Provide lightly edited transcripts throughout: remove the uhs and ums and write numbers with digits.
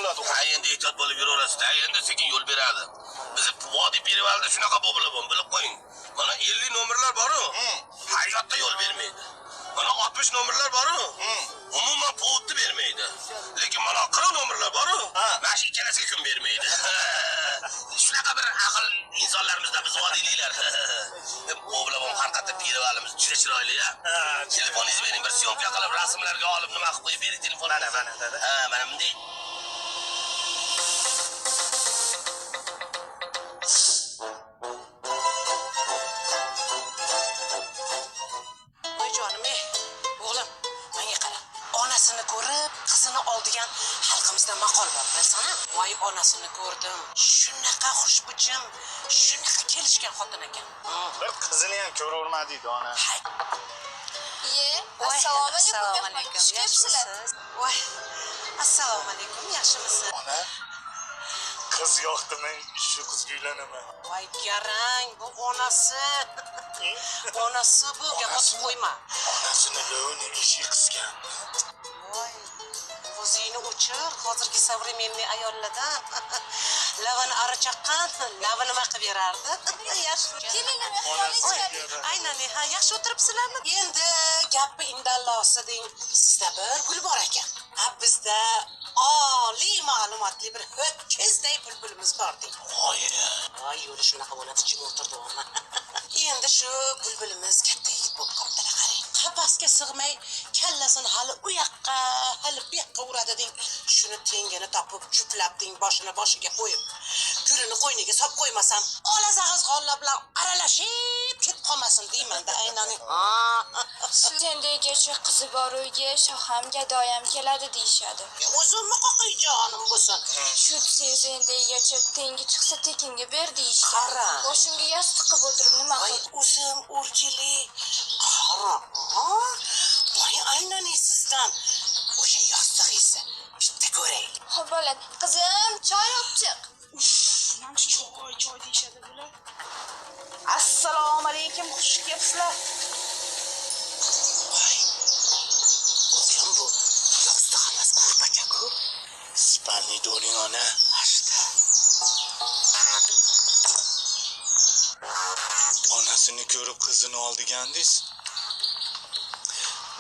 qiladi. Ha, endi ehtiyot bo'lib yuraverasiz. Endi sekin yo'l beradi. Biz vodiy perivalda shunaqa bo'lib bilib qo'ying. Mana 50 nomerlar bor-ku. Hayotda yo'l bermaydi. Mana 60 nomerlar bor-ku. Umuman povutni bermaydi. Lekin mana 40 nomerlar bor-ku. Mana shu ikkalasiga kun bermaydi. Shunaqa bir aql insonlarimizda biz vodiyliklar. Bu bilan haqiqatda perivalimiz juda chiroyli-ya. Telefoningizni bering, bir syomka qilib rasmlarga olib nima qilib qo'yib bering telefonni. Mana bunday. Ko'rib, qizini oldigan xalqimizda maqol bor, bilsana. Voy onasini ko'rdim. Shunaqa xushbichim, shunaqa kelishgan xotin ekan. Bir qizini ham ko'ravermadiydi ona. Assalomu alaykum. Yaxshisizlar? Voy. Assalomu alaykum. Yaxshimisiz? Ona. Qiz yoqdimi? Shu qizga uylanaman. Voy garang, bu onasi. Onasi bu, gapotib qo'yma. Onasini lo'ni ishi qisgan. Voy. O'zingni o'chir, hozirgi современный ayollardan. Lavani ari chaqqan, lavani nima qilib berardi? Yaxshi. Kelinglar, Aynan, ha, yaxshi o'tiribsizlarmi? Endi gapi indallosi deng. Sizda bir gul bor ekan. Ha, bizda oliy ma'lumotli bir ho'kizday bulbulimiz bor deng. Voy, yo'li shunaqa bo'ladi, jim o'tirdi ona. Endi shu bulbulimiz katta yigit bo'lib qoldilar, qarang. Qafasga sig'may, kallasini hali u yoqqa, hali bu yoqqa uradi deng. Shuni tengini topib, juplab deng, boshiga qo'yib, gulini qo'yniga solib qo'ymasam, ola zag'izg'onlar bilan aralashib ketib qolmasin deyman-da, aynan. Sendaygacha qizi bor uyga shoham gadoyam keladi deyishadi. O'zimni qo'yjonim bo'lsin. Shu sendaygacha tengi chiqsa tekinga ber deyishadi. Qara. Boshimga yostiq qilib o'tirib nima Voy, qil? o'zim o'rjili. Qara. Voy, aynan sizdan. O'sha yostig'ingizni bitta ko'raylik. Xo'p bo'ladi. Qizim, choy olib chiq. Mana choy deyishadi bular. Assalomu alaykum, xush kelibsizlar. Voy. O'zim bu yostiq emas, ko'rpacha-ku. Spalni doling ona. Onasini ko'rib qizini oldigandingiz.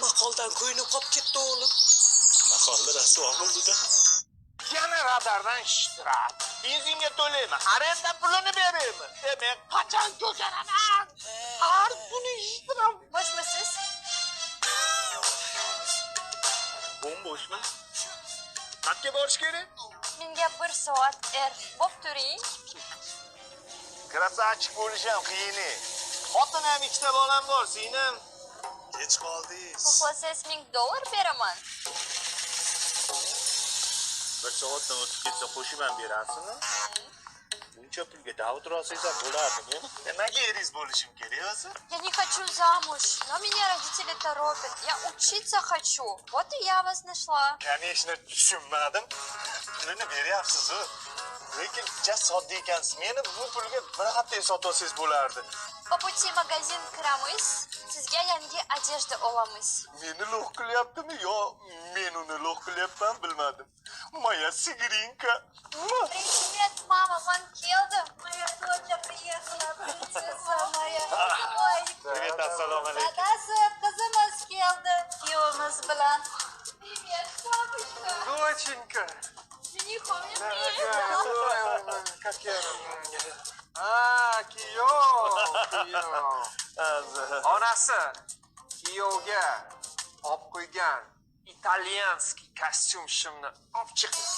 Maqoldan ko'yinib qolib ketdi o'g'lim. Maqolda rasvo bo'ldi-da. Yana radardan ishtirak. Benzinga to'laymi? Arenda pulini beraymi? Demak, qachon ko'karaman? Har kuni ishtiram. Boshmisiz? Bo'shmi? Qayerga borish kerak? Menga 1 soat bo'p turing. Krasavchik bo'lish ham qiyin. Xotin ham ikkita bolam bor, singlim. Kech qoldingiz. Xohlasangiz $1000 beraman. 1 soatdan o'tib ketsa qo'shib ham berasizmi? Buncha pulga davlat olsangiz ham bo'lardi. Nimaga eringiz bo'lishim kerak o'zi? Я не хочу замуж, но меня родители торопят. Я учиться хочу. Вот и я вас нашла. Конечно, tushunmadim. Pulini beryapsiz-ku. Lekin juda sodda ekansiz. Meni bu pulga bir hafta sotib olsangiz bo'lardi. По пути в магазин kiramiz. Sizga yangi одежда olamiz. Meni lo'q qilyaptimi yo men uni lo'q qilyapman bilmadim. Moya sigirinka. Привет, мама, man keldim. Моя доча приехала, принцесса моя. Ой, Привет, assalomu alaykum. dadasi, qizimiz keldi. Kuyovimiz bilan. Привет, бабушка. Доченька. Женихом я Как я? Kuyov. Onasi kuyovga olib qo'ygan italyanskiy kostyum shimni olib chiqing.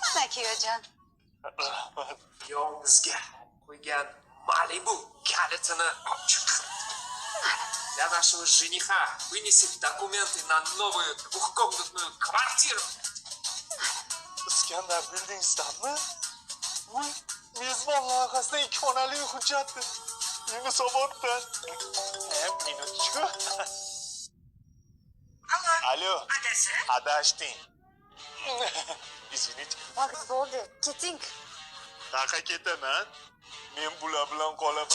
Mana kuyovjon. Kuyovimizga qo'ygan Malibu kalitini olib chiqing. Для нашего жениха вынесите документы на новую двухкомнатную квартиру. Iskandar bildingizmi? Bu mezbon loyihasida 2 xonali hujjatdir. Yunusoboddan. Minutchku. Alo. Adasi? Adashding. Извините. Vaqt bo'ldi. Keting. Qaqa ketaman. Men bular bilan qolaman.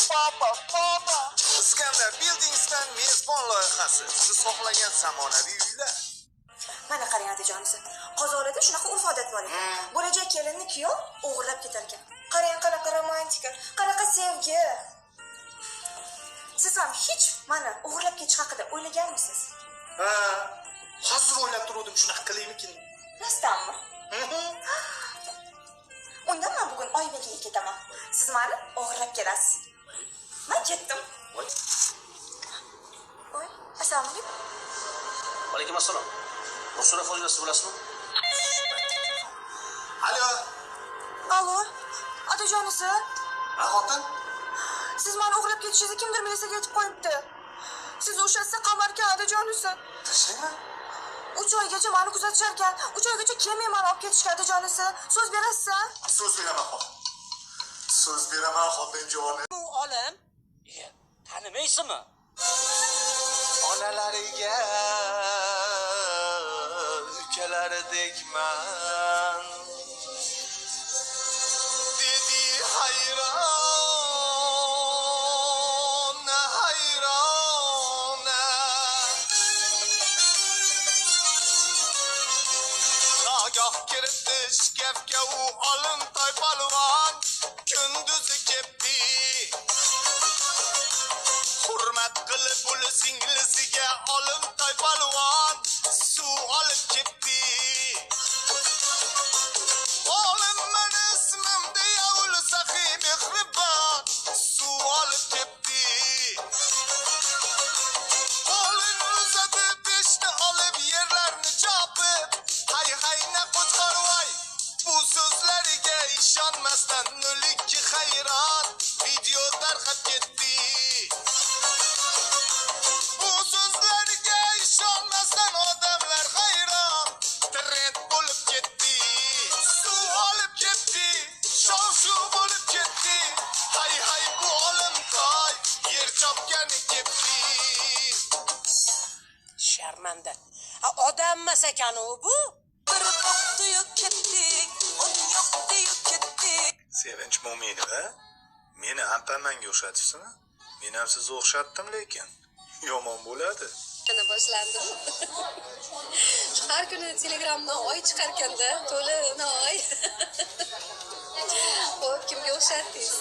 Papa. Iskandar Buildings'dan mezbon loyihasi. Siz xohlagan zamonaviy uylar. Mana qarang otajonisi. Qozonida shunaqa urf-odat bor ekan. Bo'lajak kelinni kuyov o'g'irlab ketar ekan. Qarang, qanaqa romantika, qanaqa sevgi. Siz ham hech mana o'g'irlab ketish haqida o'ylaganmisiz? Ha, hozir o'ylab turuvdim shunaqa qilaymikin. Rostdanmi? Unda men bugun Oybagiga ketaman. Siz meni o'g'irlab kelasiz. Men ketdim. Voy, assalomu alaykum. Alaykum assalom. Rusula foydasi bilasizmi? Alo, Allo, otajonisi. ha xotin? Siz meni o'g'irlab ketishingizni kimdir militsiyaga aytib qo'yibdi. Siz o'shasi qamarkan otajonisi. Tashlayman. 3 oygacha meni kuzatishar ekan. 3 oygacha kelmay meni olib ketishga otajonisi. So'z berasiz? So'z beraman xotin. So'z beraman xotinjoni. Bu olim. Tanimaysizmi? Onalariga ukalaridekman dedi hayron hayrona nagah kiritdi shkafga u olim toypalvon kunduzi kepti hurmat qilib uli singlisiga olim toypalvon suv olib ketdi olim mani ismim deya uli saxiy mehribon suv olib ketdi qo'lini uzatdi beshni olib yerlarni chopib hay hayna qo'chqorvoy bu so'zlariga ishonmasdan o'likki hayron video tarqab ketdi bu so'zlarga ishonmasdan odamlar hayron trend bo'lib ketdi suv olib ketdi shov-shuv bo'lib ketdi hay hay bu olim toy yer chopgani ketdi Sharmanda. Odammas ekan u bu. Bir qo'qdi-yu ketdi, un yo'qdi-yu ketdi. Sevinch Mo'minova, meni ampamanga o'xshatibsizmi? Men ham sizni o'xshatdim lekin. Yomon bo'ladi. Ana boshlandimi? Har kuni Telegramdan oy chiqar ekanda, to'la oy. Xo'p, kimga o'xshatdingiz?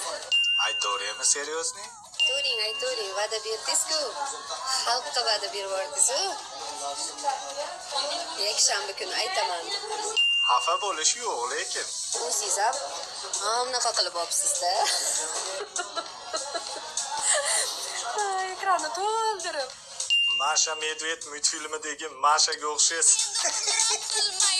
Aytaveraymi, seriozniy? Aytavering, va'da berdingiz-ku. Xalqqa va'da berib yubordingiz-ku. Yakshanba kuni aytaman. Xafa bo'lish yo'q lekin. O'zingiz ham bunaqa qilib olibsiz-da. Ekranni to'ldirib. Masha Medved multfilmidagi Mashaga o'xshaysiz. Qilmay